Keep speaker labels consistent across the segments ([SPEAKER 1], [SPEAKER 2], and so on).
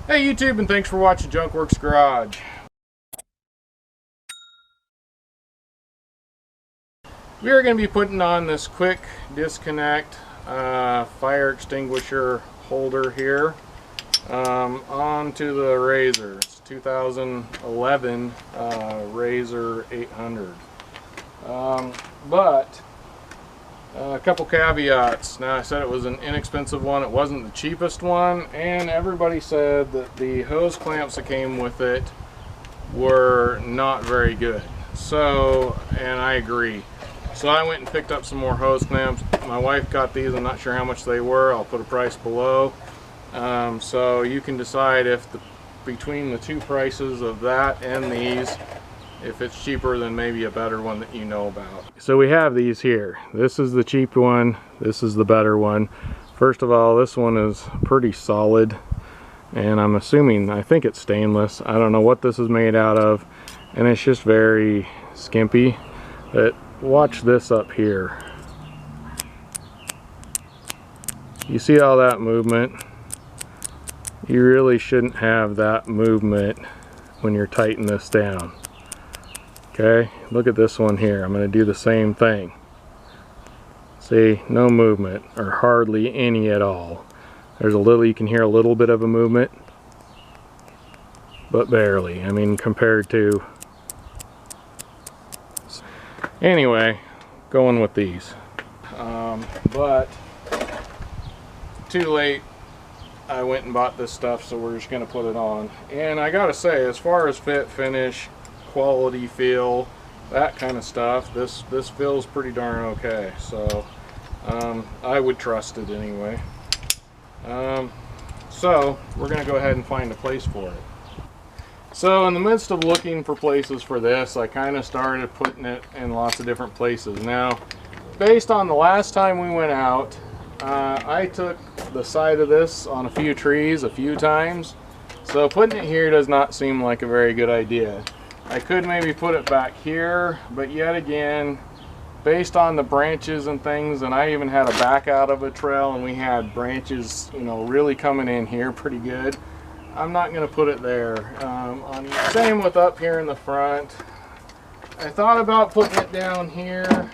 [SPEAKER 1] Hey YouTube, and thanks for watching Junkworks Garage. We are going to be putting on this quick disconnect fire extinguisher holder here onto the Razor. It's 2011 Razor 800. But a couple caveats. Now, I said it was an inexpensive one. It wasn't the cheapest one, and everybody said that the hose clamps that came with it were not very good. So, and I agree. So I went and picked up some more hose clamps. My wife got these. I'm not sure how much they were. I'll put a price below. So you can decide if between the two prices of that and these, if it's cheaper than maybe a better one that you know about. So we have these here. This is the cheap one. This is the better one. First of all, this one is pretty solid, and I'm assuming, I think it's stainless. I don't know what this is made out of, and it's just very skimpy. But watch this up here. You see all that movement? You really shouldn't have that movement when you're tightening this down. Okay, look at this one here. I'm going to do the same thing. See, no movement, or hardly any at all. There's a little, you can hear a little bit of a movement, but barely. I mean, compared to... Anyway, going with these. But too late. I went and bought this stuff, so we're just going to put it on. And I gotta say, as far as fit, finish, quality, feel, that kind of stuff, this feels pretty darn okay. So I would trust it anyway. So we're gonna go ahead and find a place for it. So in the midst of looking for places for this, I kind of started putting it in lots of different places. Now, based on the last time we went out, I took the side of this on a few trees a few times, so putting it here does not seem like a very good idea. I could maybe put it back here, but yet again, based on the branches and things, and I even had a back out of a trail and we had branches, you know, really coming in here pretty good, I'm not going to put it there. Same with up here in the front. I thought about putting it down here,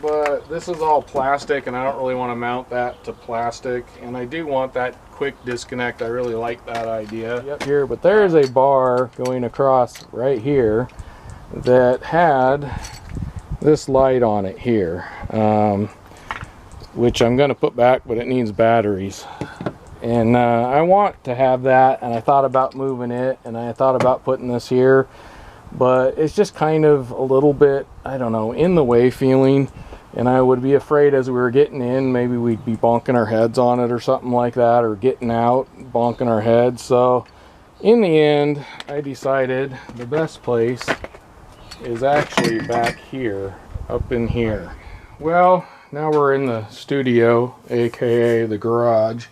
[SPEAKER 1] but this is all plastic and I don't really want to mount that to plastic, and I do want that quick disconnect. I really like that idea. Yep, here, but there is a bar going across right here that had this light on it here, which I'm going to put back, but it needs batteries, and I want to have that, and I thought about moving it, and I thought about putting this here, but it's just kind of a little bit, I don't know, in the way feeling. And I would be afraid as we were getting in, maybe we'd be bonking our heads on it or something like that, or getting out, bonking our heads. So in the end, I decided the best place is actually back here, up in here. Well, now we're in the studio, aka the garage.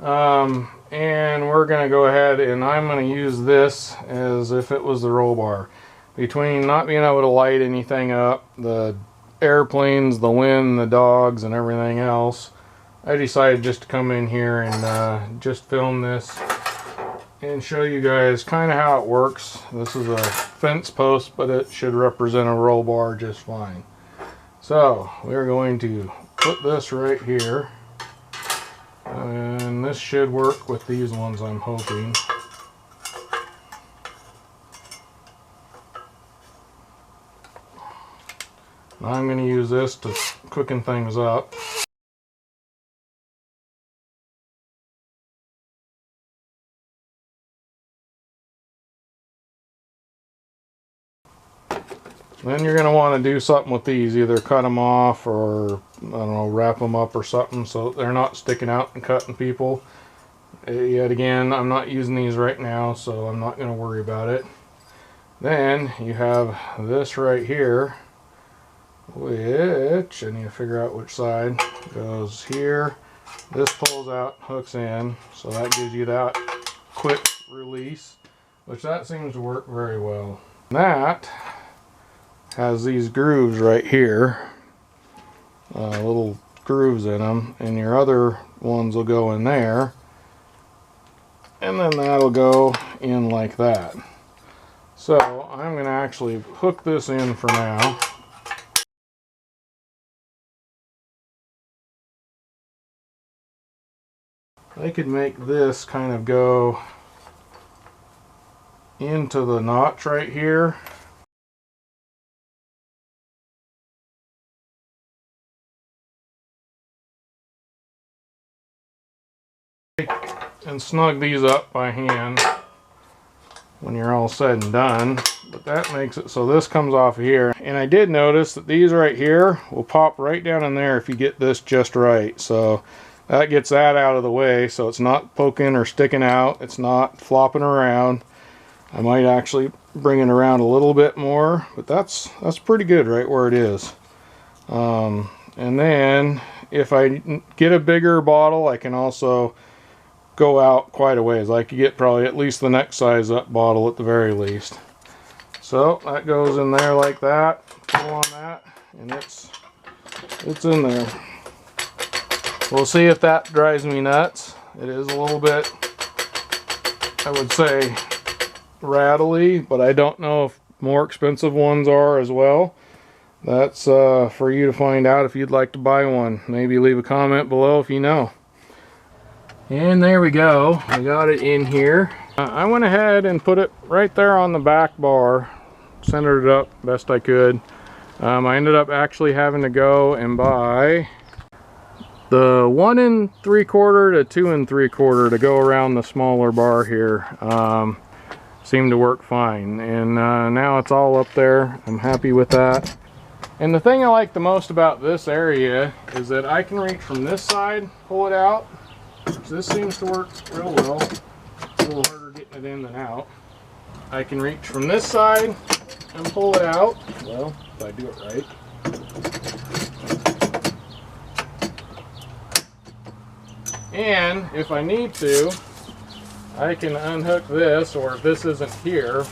[SPEAKER 1] And we're going to go ahead and I'm going to use this as if it was the roll bar. Between not being able to light anything up, the airplanes, the wind, the dogs, and everything else, I decided just to come in here and just film this and show you guys kind of how it works. This is a fence post, but it should represent a roll bar just fine. So we're going to put this right here, and this should work with these ones, I'm hoping. I'm going to use this to quicken things up. Then you're going to want to do something with these, either cut them off or, I don't know, wrap them up or something so they're not sticking out and cutting people. Yet again, I'm not using these right now, so I'm not going to worry about it. Then you have this right here, which I need to figure out which side goes here. This pulls out, hooks in, so that gives you that quick release, which that seems to work very well. That has these grooves right here, little grooves in them, and your other ones will go in there. and then that'll go in like that. So I'm going to actually hook this in for now. I could make this kind of go into the notch right here. And snug these up by hand when you're all said and done. But that makes it so this comes off of here. And I did notice that these right here will pop right down in there if you get this just right. So that gets that out of the way, so it's not poking or sticking out. It's not flopping around. I might actually bring it around a little bit more, but that's pretty good right where it is. And then if I get a bigger bottle, I can also go out quite a ways. I could get probably at least the next size up bottle at the very least. So that goes in there like that. Pull on that, and it's in there. We'll see if that drives me nuts. It is a little bit, I would say, rattly, but I don't know if more expensive ones are as well. That's for you to find out if you'd like to buy one. Maybe leave a comment below if you know. And there we go. I got it in here. I went ahead and put it right there on the back bar. Centered it up best I could. I ended up actually having to go and buy the 1 3/4 to 2 3/4 to go around the smaller bar here. Seemed to work fine, and now it's all up there. I'm happy with that. And the thing I like the most about this area is that I can reach from this side, pull it out. So this seems to work real well. It's a little harder getting it in than out. I can reach from this side and pull it out. Well, if I do it right. And if I need to, I can unhook this, or if this isn't here,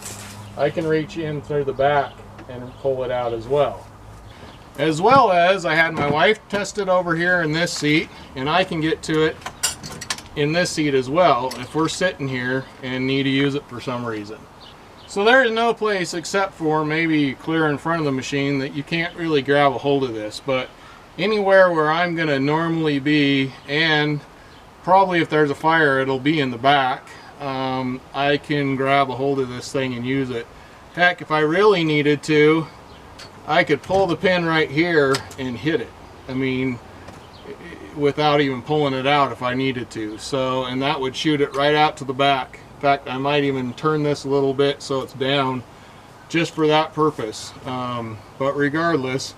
[SPEAKER 1] I can reach in through the back and pull it out as well. As well as I had my wife test it over here in this seat, and I can get to it in this seat as well if we're sitting here and need to use it for some reason. So there's no place except for maybe clear in front of the machine that you can't really grab a hold of this, but anywhere where I'm going to normally be, and probably if there's a fire it'll be in the back, I can grab a hold of this thing and use it. Heck, if I really needed to, I could pull the pin right here and hit it. I mean, without even pulling it out if I needed to. So, and that would shoot it right out to the back. In fact, I might even turn this a little bit so it's down just for that purpose. But regardless,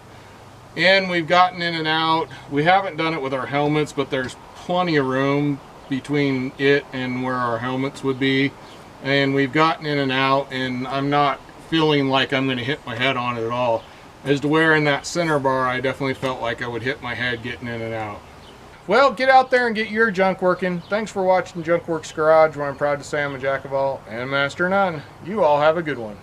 [SPEAKER 1] and we've gotten in and out. We haven't done it with our helmets, but there's plenty of room between it and where our helmets would be. And we've gotten in and out, and I'm not feeling like I'm going to hit my head on it at all. As to where in that center bar, I definitely felt like I would hit my head getting in and out. Well, get out there and get your junk working. Thanks for watching Junk Works Garage, where I'm proud to say I'm a jack of all and master of none. You all have a good one.